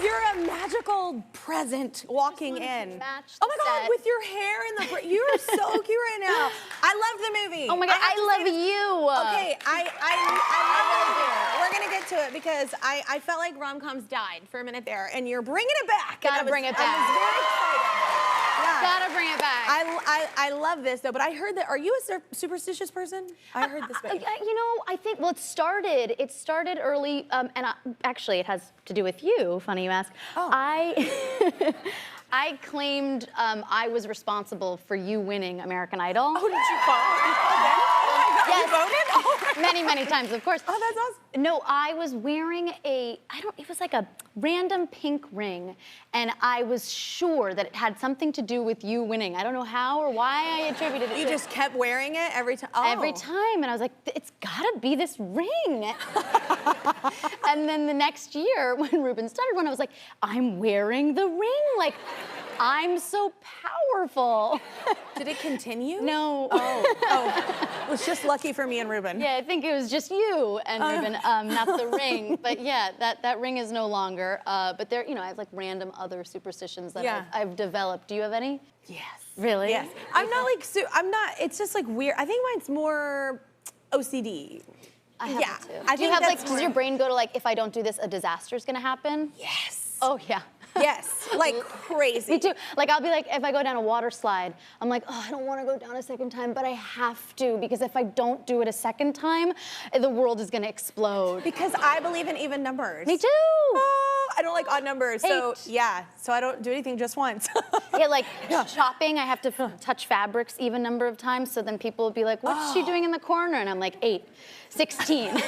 You're a magical present walking in. Match Oh my the God, set. with your hair in the, you are so cute right now. I love the movie. Oh my God, I love you. you. Okay, I really do. We're gonna get to it because I felt like rom-coms died for a minute there, and you're bringing it back. Gotta bring it back. I was very excited. Yeah. Gotta bring it back. I love this though, but I heard that. Are you a superstitious person? I heard this. You know, I think, well, it started early, and actually it has to do with you, funny you ask. Oh. I claimed I was responsible for you winning American Idol. Oh, did you vote? Yes. You voted? Oh my God. Many times, of course. Oh, that's awesome. No, I was wearing it was like a random pink ring, and I was sure that it had something to do with you winning. I don't know how or why I attributed it to You just kept wearing it every time? Oh. Every time, and I was like, it's gotta be this ring. And then the next year, when Ruben started one, I was like, I'm wearing the ring. Like, I'm so powerful. Did it continue? No. Oh. It was just lucky for me and Ruben. Yeah, I think it was just you and Ruben, not the ring. But yeah, that ring is no longer. But there, I have like random other superstitions that I've developed. Do you have any? Yes. Really? Yes. I'm not like, it's just like weird. I think mine's more OCD. I have it too. I do you think have like, that's does your brain go to like, if I don't do this, a disaster's gonna happen? Yes. Oh yeah. Yes, like crazy. Me too. Like I'll be like, if I go down a water slide, I'm like, oh, I don't want to go down a second time, but I have to, because if I don't do it a second time, the world is gonna explode. Because I believe in even numbers. Me too. Oh, I don't like odd numbers. So 8. yeah, so I don't do anything just once. Yeah, like shopping, I have to touch fabrics even number of times, so then people will be like, what's she doing in the corner? And I'm like, 8, 16.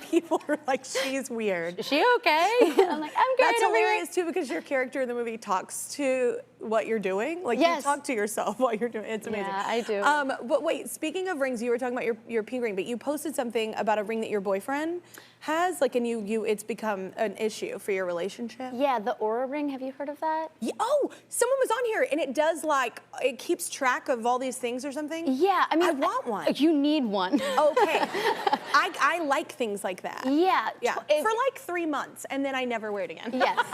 People are like, she's weird. Is she okay? I'm like, I'm great. That's over here." hilarious too, because your character in the movie talks to what you're doing. Like Yes. you talk to yourself while you're doing it. It's amazing. Yeah, I do. But wait, speaking of rings, you were talking about your pink ring, but you posted something about a ring that your boyfriend has, like, and it's become an issue for your relationship. Yeah, the Aura ring, have you heard of that? Yeah, oh, someone was on here, and it does like, it keeps track of all these things or something? Yeah, I mean, I want one. You need one. Okay. I like things like that. Yeah. Yeah, for like 3 months, and then I never wear it again. Yes.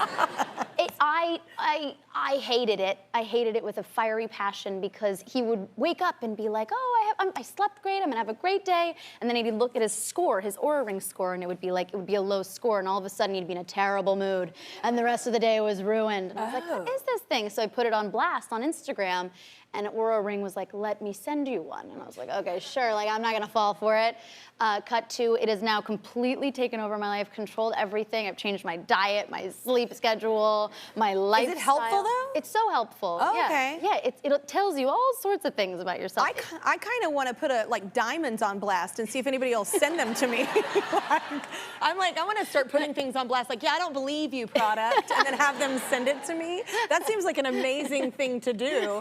I hated it. I hated it with a fiery passion, because he would wake up and be like, oh, I slept great, I'm gonna have a great day. And then he'd look at his score, his Aura ring score, and it would be a low score, and all of a sudden he'd be in a terrible mood. And the rest of the day was ruined. And I was like, what is this thing? So I put it on blast on Instagram, and Aura ring was like, let me send you one. And I was like, okay, sure, like I'm not gonna fall for it. Cut to, it has now completely taken over my life, controlled everything. I've changed my diet, my sleep schedule, my lifestyle. Is it helpful though? It's so helpful. Oh, yeah. okay. Yeah, it tells you all sorts of things about yourself. I kind of want to put like diamonds on blast and see if anybody will send them to me. I'm like, I want to start putting things on blast, like, yeah, I don't believe you product, and then have them send it to me. That seems like an amazing thing to do.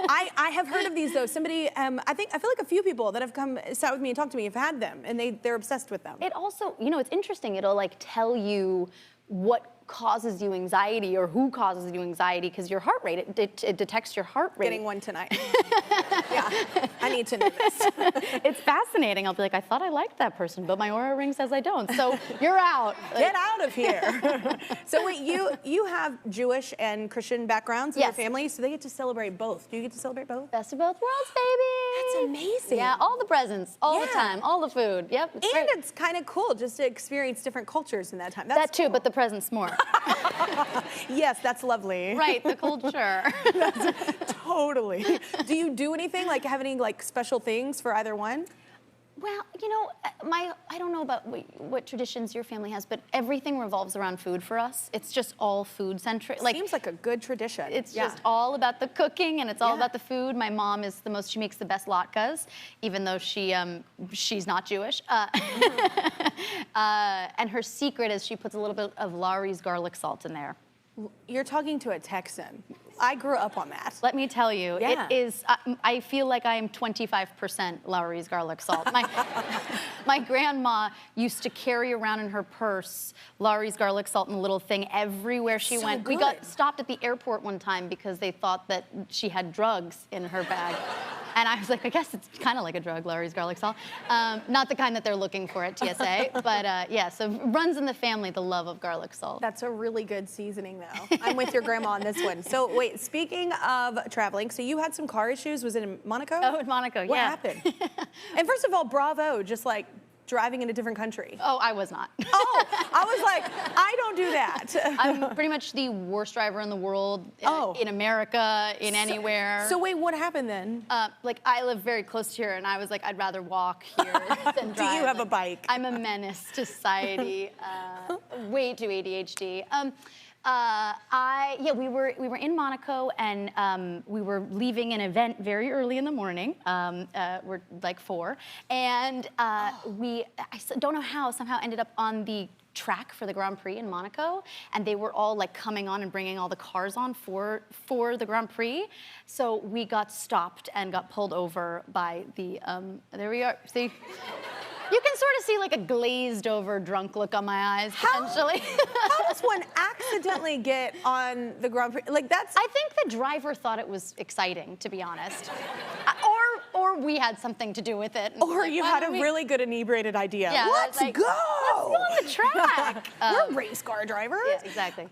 I have heard of these though. Somebody, I feel like a few people that have sat with me and talked to me have had them, and they're obsessed with them. It also, it's interesting. It'll like tell you what causes you anxiety or who causes you anxiety, because your heart rate, it detects your heart rate. Getting one tonight. Yeah, I need to know this. It's fascinating. I'll be like, I thought I liked that person, but my Aura ring says I don't. So you're out. Get out of here. So wait, you have Jewish and Christian backgrounds in your family, so they get to celebrate both. Do you get to celebrate both? Best of both worlds, baby. That's amazing. Yeah, all the presents, all the time, all the food. Yep. And great. it's kind of cool just to experience different cultures in that time. That too, cool. but the presents more. Yes, that's lovely. Right, the culture. Totally. Do you do anything, like have any like special things for either one? Well, I don't know about what traditions your family has, but everything revolves around food for us. It's just all food centric. Seems like a good tradition. It's just all about the cooking, and it's all about the food. My mom is she makes the best latkes, even though she's not Jewish. And her secret is she puts a little bit of Lawry's garlic salt in there. You're talking to a Texan. I grew up on that. Let me tell you, it is, I feel like I am 25% Lawry's garlic salt. My grandma used to carry around in her purse Lawry's garlic salt in a little thing everywhere she went. Good. We got stopped at the airport one time because they thought that she had drugs in her bag. And I was like, I guess it's kind of like a drug, Lawry's garlic salt. Not the kind that they're looking for at TSA, but yeah, so runs in the family, the love of garlic salt. That's a really good seasoning, though. I'm with your grandma on this one. So wait, speaking of traveling, so you had some car issues. Was it in Monaco? Oh, in Monaco, What yeah. happened? And first of all, bravo, just like driving in a different country. Oh, I was not. Oh, I was like, I don't do that. I'm pretty much the worst driver in the world, in America, in anywhere. So wait, what happened then? Like, I live very close to here, and I was like, I'd rather walk here than drive. Do you have a Like, bike? I'm a menace to society. Way too ADHD. We were in Monaco, and we were leaving an event very early in the morning. We're like 4, and don't know how, somehow ended up on the track for the Grand Prix in Monaco, and they were all like coming on and bringing all the cars on for the Grand Prix. So we got stopped and got pulled over by the. There we are. See. You can sort of see like a glazed over drunk look on my eyes, potentially. How does one accidentally get on the Grand Prix? Like that's. I think the driver thought it was exciting, to be honest. Or we had something to do with it. Or you had a really good inebriated idea. Yeah, Let's like, go! Let's go on the track. We're race car drivers. Yeah, exactly.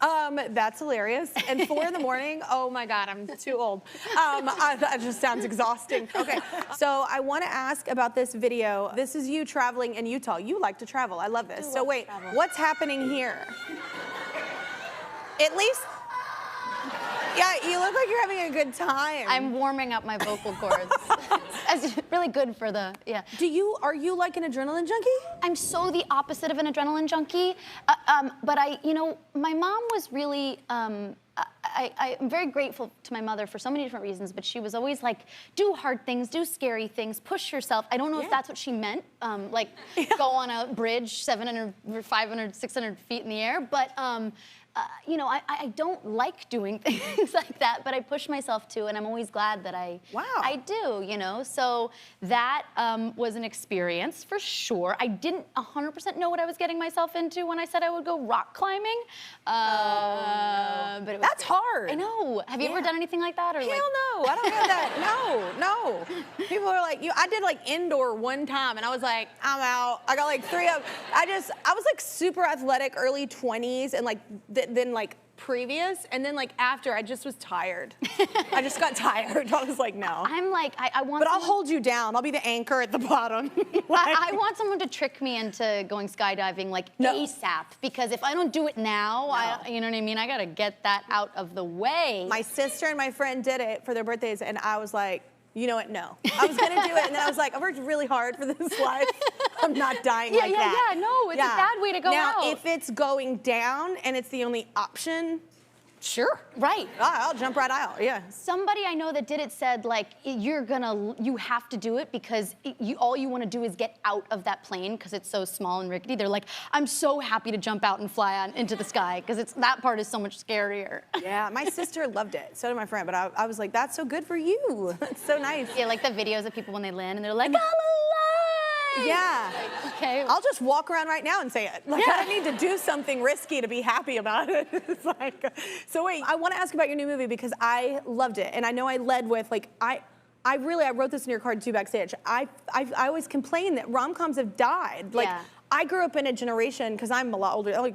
That's hilarious. And 4 in the morning, oh my God, I'm too old. That just sounds exhausting. Okay, so I want to ask about this video. This is you traveling in Utah. You like to travel. I love this. So wait, what's happening here? At least, yeah, you look like you're having a good time. I'm warming up my vocal cords. It's really good for the, yeah. Are you like an adrenaline junkie? I'm so the opposite of an adrenaline junkie. But my mom was really, I'm very grateful to my mother for so many different reasons, but she was always like, do hard things, do scary things, push yourself. I don't know if that's what she meant, go on a bridge 700, 500, 600 feet in the air, but I don't like doing things like that, but I push myself to, and I'm always glad that I do, So that was an experience for sure. I didn't 100% know what I was getting myself into when I said I would go rock climbing. But it was That's hard. I know. Have you ever done anything like that? Or Hell no, I don't have that. No. People are like, I did like indoor one time, and I was like, I'm out. I got like 3 of. I was like super athletic, early 20s, and like then like previous, and then like after, I just was tired. I just got tired. I was like, no. I'm like, I want. But I'll hold you down. I'll be the anchor at the bottom. I want someone to trick me into going skydiving like ASAP, because if I don't do it now, you know what I mean? I gotta get that out of the way. My sister and my friend did it for their birthdays, and I was like, you know what, no. I was gonna do it, and then I was like, I worked really hard for this life. I'm not dying like that. No, it's a bad way to go out. Now, if it's going down and it's the only option, sure. Right. I'll jump right out, yeah. Somebody I know that did it said, like, you have to do it because all you want to do is get out of that plane because it's so small and rickety. They're like, I'm so happy to jump out and fly into the sky because that part is so much scarier. Yeah, my sister loved it. So did my friend, but I was like, that's so good for you. That's so nice. Yeah, like the videos of people when they land and they're like, I'm alive! Yeah. Like, okay. I'll just walk around right now and say it. Like, I don't need to do something risky to be happy about it. It's like, so wait, I want to ask about your new movie because I loved it. And I know I led with, like, I wrote this in your card too backstage. I always complain that rom-coms have died. Like, I grew up in a generation, because I'm a lot older, like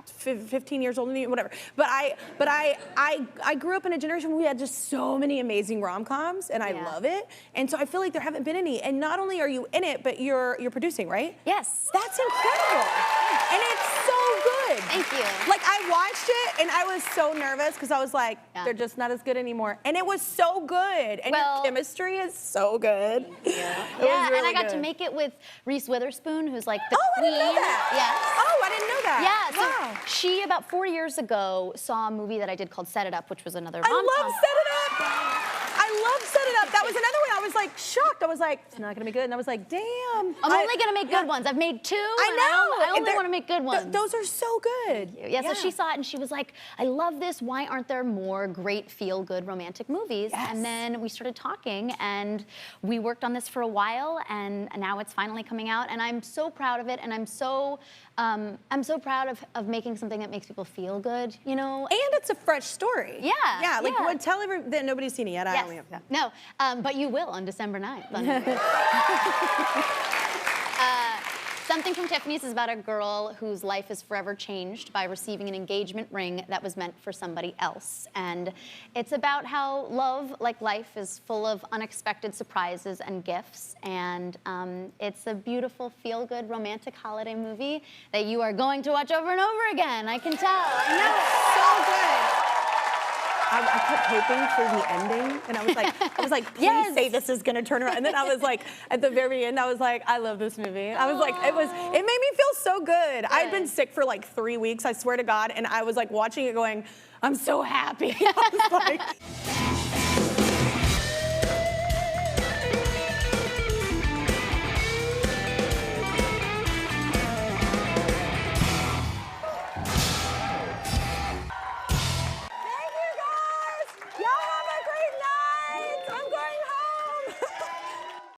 15 years older than you, whatever. But I grew up in a generation where we had just so many amazing rom-coms, and I love it. And so I feel like there haven't been any. And not only are you in it, but you're producing, right? Yes. That's incredible. And it's so good. Thank you. Like, I watched it, and I was so nervous, because I was like, they're just not as good anymore. And it was so good. And your chemistry is so good. Yeah, really and I got good. to make it with Reese Witherspoon, who's like the I queen. didn't know that. Yes. Oh, I didn't know that. Yeah, so she, about 4 years ago, saw a movie that I did called Set It Up, which was another rom-com. I love Set It Up. I love Set It Up. That was another one. I was like shocked. I was like, it's not gonna be good. And I was like, damn. I'm only gonna make good ones. I've made 2. I know. I only want to make good ones. Those are so good. Yeah, so she saw it and she was like, I love this. Why aren't there more great feel-good romantic movies? Yes. And then we started talking and we worked on this for a while and now it's finally coming out and I'm so proud of it and I'm so I'm so proud of making something that makes people feel good, you know? And it's a fresh story. Yeah, Yeah, like yeah. tell everyone that nobody's seen it yet. I Yes. only have that. No, but you will on December 9th. Something from Tiffany's is about a girl whose life is forever changed by receiving an engagement ring that was meant for somebody else. And it's about how love, like life, is full of unexpected surprises and gifts. And it's a beautiful, feel-good, romantic holiday movie that you are going to watch over and over again. I can tell. I know. So good. I kept hoping for the ending, and I was like, please Yes. say this is gonna turn around. And then I was like, at the very end, I was like, I love this movie. I was like, it made me feel so good. I'd been sick for like 3 weeks, I swear to God, and I was like watching it going, I'm so happy. I was like.